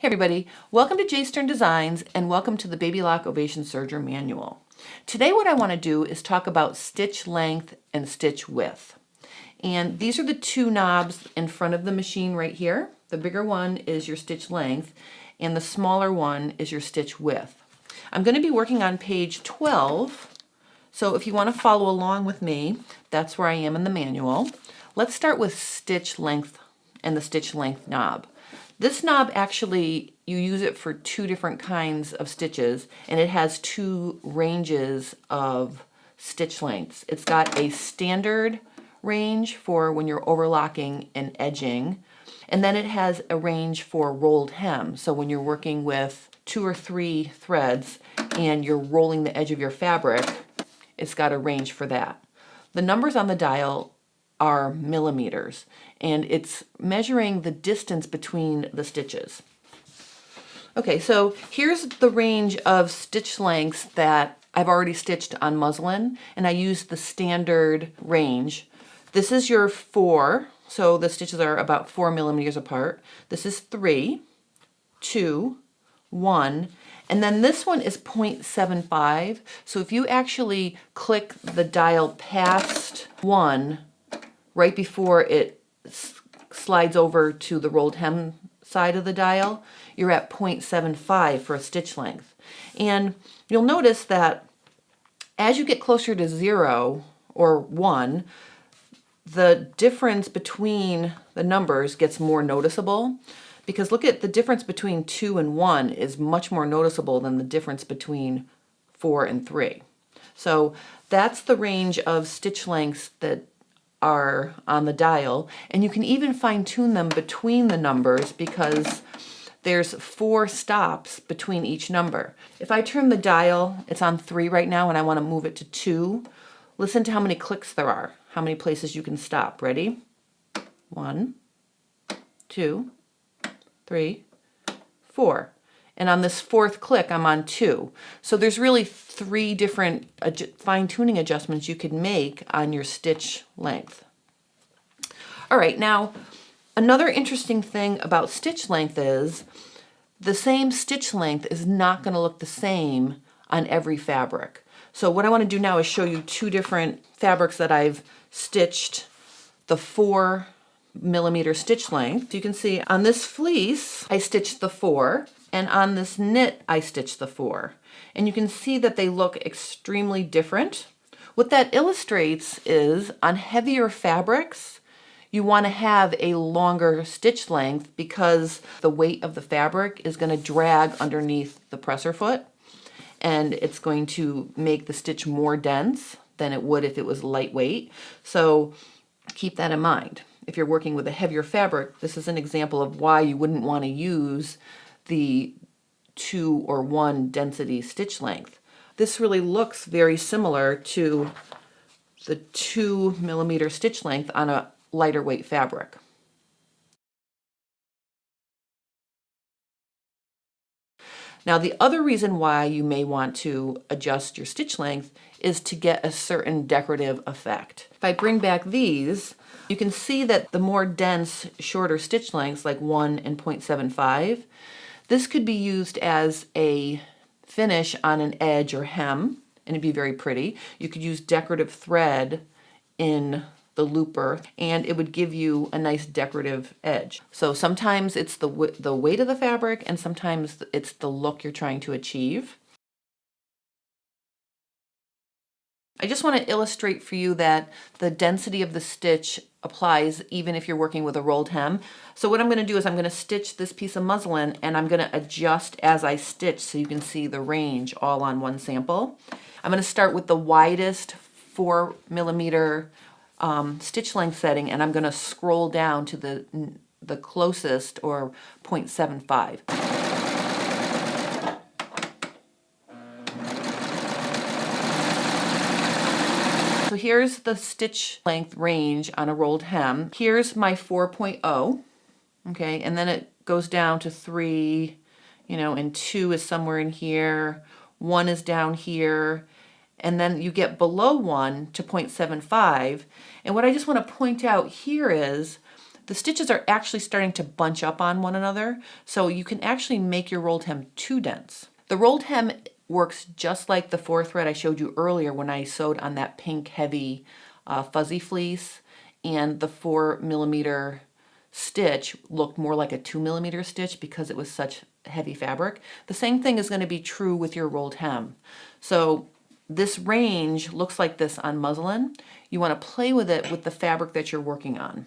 Hey everybody, welcome to J Stern Designs and welcome to the BabyLock Ovation Serger manual. Today what I want to do is talk about stitch length and stitch width. And these are the two knobs in front of the machine right here. The bigger one is your stitch length and the smaller one is your stitch width. I'm going to be working on page 12, so if you want to follow along with me, that's where I am in the manual. Let's start with stitch length and the stitch length knob. This knob actually, you use it for two different kinds of stitches, and it has two ranges of stitch lengths. It's got a standard range for when you're overlocking and edging, and then it has a range for rolled hem. So when you're working with 2 or 3 threads and you're rolling the edge of your fabric, it's got a range for that. The numbers on the dial are millimeters, and it's measuring the distance between the stitches. Okay, so here's the range of stitch lengths that I've already stitched on muslin, and I used the standard range. This is your 4, so the stitches are about 4 millimeters apart. This is 3, 2, 1, and then this one is 0.75. So if you actually click the dial past 1, right before it slides over to the rolled hem side of the dial, you're at 0.75 for a stitch length. And you'll notice that as you get closer to 0 or 1, the difference between the numbers gets more noticeable, because look at the difference between 2 and 1 is much more noticeable than the difference between 4 and 3. So that's the range of stitch lengths that are on the dial, and you can even fine-tune them between the numbers because there's 4 stops between each number. If I turn the dial, it's on 3 right now, and I want to move it to 2. Listen to how many clicks there are, how many places you can stop. Ready? 1, 2, 3, 4. And on this 4th click, I'm on 2. So there's really 3 different fine-tuning adjustments you can make on your stitch length. All right, now another interesting thing about stitch length is the same stitch length is not going to look the same on every fabric. So what I want to do now is show you 2 different fabrics that I've stitched the 4 millimeter stitch length. You can see on this fleece, I stitched the 4. And on this knit, I stitched the 4. And you can see that they look extremely different. What that illustrates is on heavier fabrics, you want to have a longer stitch length because the weight of the fabric is going to drag underneath the presser foot, and it's going to make the stitch more dense than it would if it was lightweight. So keep that in mind. If you're working with a heavier fabric, this is an example of why you wouldn't want to use the 2 or 1 density stitch length. This really looks very similar to the 2 millimeter stitch length on a lighter weight fabric. Now the other reason why you may want to adjust your stitch length is to get a certain decorative effect. If I bring back these, you can see that the more dense, shorter stitch lengths like 1 and 0.75, this could be used as a finish on an edge or hem, and it'd be very pretty. You could use decorative thread in the looper, and it would give you a nice decorative edge. So sometimes it's the weight of the fabric, and sometimes it's the look you're trying to achieve. I just want to illustrate for you that the density of the stitch applies even if you're working with a rolled hem. So what I'm going to do is I'm going to stitch this piece of muslin, and I'm going to adjust as I stitch so you can see the range all on one sample. I'm going to start with the widest 4 millimeter stitch length setting, and I'm going to scroll down to the closest, or 0.75. So here's the stitch length range on a rolled hem. Here's my 4.0, okay, and then it goes down to 3, and 2 is somewhere in here, 1 is down here, and then you get below 1 to 0.75. And what I just want to point out here is the stitches are actually starting to bunch up on one another, so you can actually make your rolled hem too dense. The rolled hem works just like the 4 thread I showed you earlier when I sewed on that pink heavy fuzzy fleece, and the 4mm stitch looked more like a 2mm stitch because it was such heavy fabric. The same thing is going to be true with your rolled hem. So this range looks like this on muslin. You want to play with it with the fabric that you're working on.